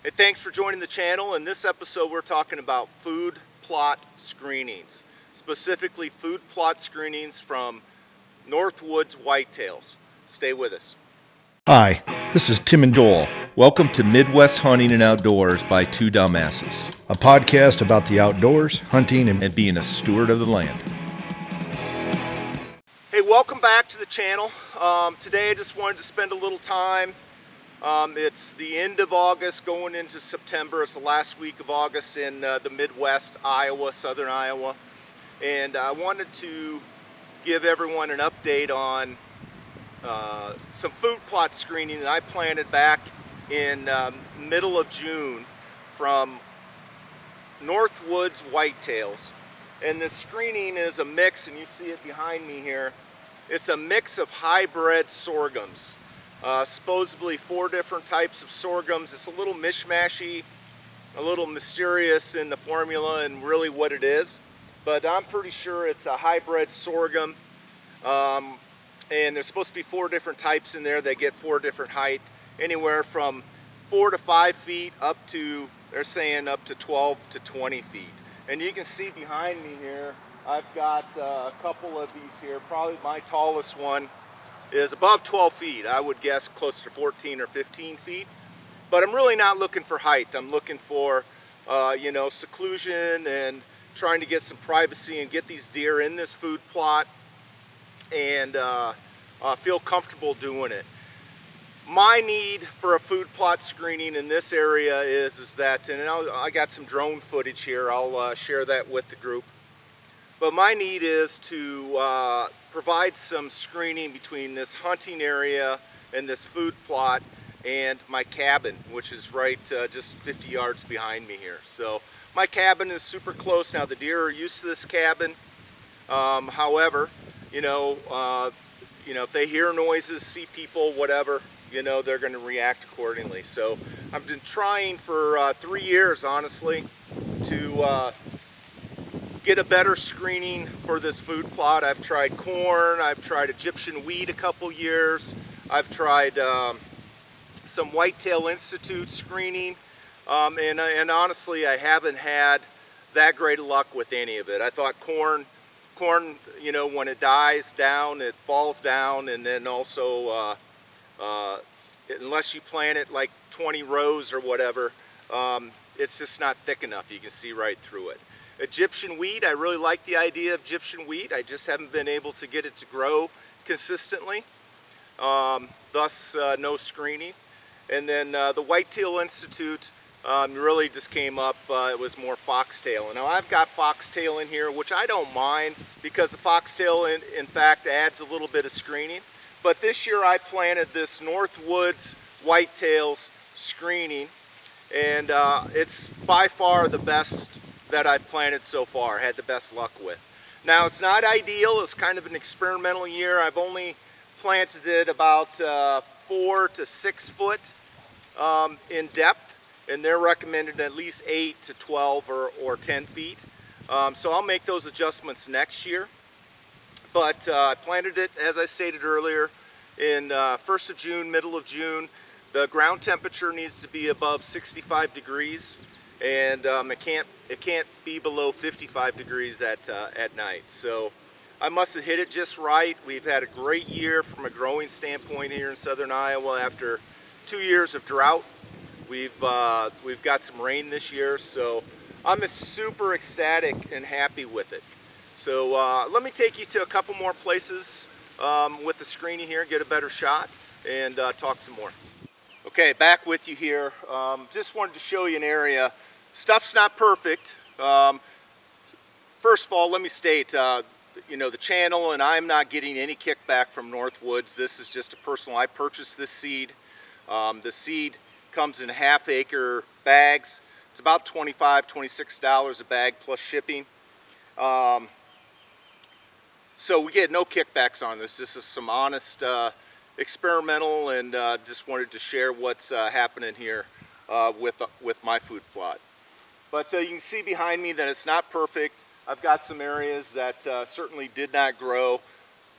Hey, thanks for joining the channel. In this episode, we're talking about food plot screenings, specifically food plot screenings from Northwoods Whitetails. Stay with us. Hi, this is Tim and Joel. Welcome to Midwest Hunting and Outdoors by Two Dumbasses, a podcast about the outdoors, hunting, and being a steward of the land. Hey, welcome back to the channel. Today I just wanted to spend a little time. It's the end of August going into September. It's the last week of August in the Midwest, Iowa, southern Iowa. And I wanted to give everyone an update on some food plot screening that I planted back in middle of June from Northwoods Whitetails. And this screening is a mix, and you see it behind me here. It's a mix of hybrid sorghums. Supposedly 4 different types of sorghums. It's a little mishmashy, a little mysterious in the formula and really what it is. But I'm pretty sure it's a hybrid sorghum. And there's supposed to be 4 different types in there. They get 4 different height, anywhere from 4 to 5 feet up to, they're saying up to 12 to 20 feet. And you can see behind me here, I've got a couple of these here. Probably my tallest one is above 12 feet. I would guess close to 14 or 15 feet. But I'm really not looking for height. I'm looking for, seclusion and trying to get some privacy and get these deer in this food plot and feel comfortable doing it. My need for a food plot screening in this area is that, and I got some drone footage here. I'll share that with the group. But my need is to provide some screening between this hunting area and this food plot and my cabin, which is right just 50 yards behind me here. So my cabin is super close. Now the deer are used to this cabin. However, if they hear noises, see people, whatever, they're going to react accordingly. So I've been trying for 3 years, honestly, to get a better screening for this food plot. I've tried corn, I've tried Egyptian wheat a couple years, I've tried some Whitetail Institute screening, and honestly I haven't had that great of luck with any of it. I thought corn, when it dies down, it falls down, and then also unless you plant it like 20 rows or whatever, it's just not thick enough. You can see right through it. Egyptian wheat, I really like the idea of Egyptian wheat. I just haven't been able to get it to grow consistently, thus no screening. And then the Whitetail Institute really just came up, it was more foxtail. And now I've got foxtail in here, which I don't mind because the foxtail in fact adds a little bit of screening. But this year I planted this Northwoods Whitetails screening, and it's by far the best that I've planted so far, had the best luck with. Now it's not ideal, it's kind of an experimental year. I've only planted it about 4 to 6 foot in depth, and they're recommended at least 8 to 12 or 10 feet. So I'll make those adjustments next year. But I planted it, as I stated earlier, in 1st of June, middle of June. The ground temperature needs to be above 65 degrees. And it can't be below 55 degrees at night. So I must have hit it just right. We've had a great year from a growing standpoint here in southern Iowa. After 2 years of drought, we've got some rain this year, so I'm super ecstatic and happy with it. So let me take you to a couple more places with the screening here, get a better shot, and talk some more. Okay, back with you here. Just wanted to show you an area. Stuff's not perfect. First of all, let me state, the channel, and I'm not getting any kickback from Northwoods. This is just a personal, I purchased this seed. The seed comes in half-acre bags. It's about $25, $26 a bag plus shipping. So we get no kickbacks on this. This is some honest experimental, and just wanted to share what's happening here with my food plot. But you can see behind me that it's not perfect. I've got some areas that certainly did not grow.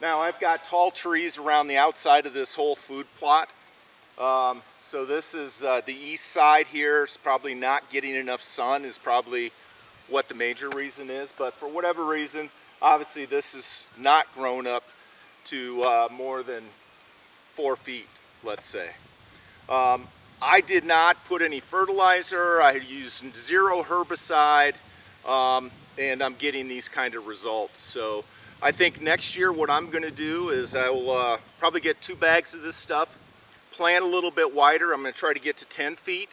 Now I've got tall trees around the outside of this whole food plot. So this is the east side here. It's probably not getting enough sun is probably what the major reason is. But for whatever reason, obviously this is not grown up to more than 4 feet, let's say. I did not put any fertilizer. I used 0 herbicide, and I'm getting these kind of results. So I think next year what I'm going to do is I will probably get 2 bags of this stuff, plant a little bit wider. I'm going to try to get to 10 feet,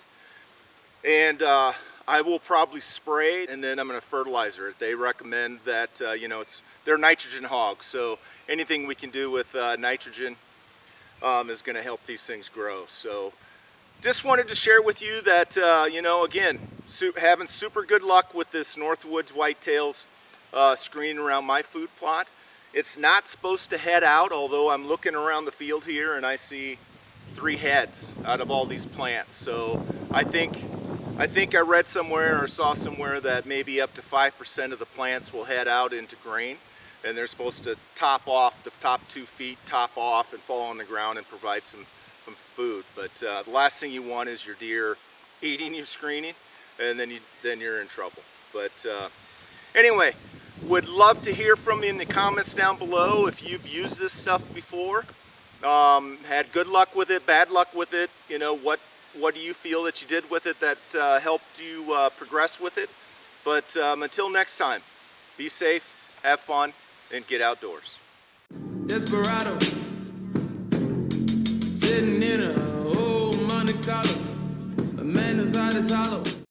and I will probably spray, and then I'm going to fertilizer it. They recommend that, you know, they're nitrogen hogs, so anything we can do with nitrogen is going to help these things grow. So just wanted to share with you that, you know, again, having super good luck with this Northwoods Whitetails screen around my food plot. It's not supposed to head out, although I'm looking around the field here and I see 3 heads out of all these plants. So I think I read somewhere or saw somewhere that maybe up to 5% of the plants will head out into grain, and they're supposed to top off, the top 2 feet top off and fall on the ground and provide some food. But the last thing you want is your deer eating your screening, and then you're in trouble. But anyway, would love to hear from you in the comments down below if you've used this stuff before, had good luck with it, bad luck with it. You know, what do you feel that you did with it that helped you progress with it? But until next time, be safe, have fun, and get outdoors. Desperado.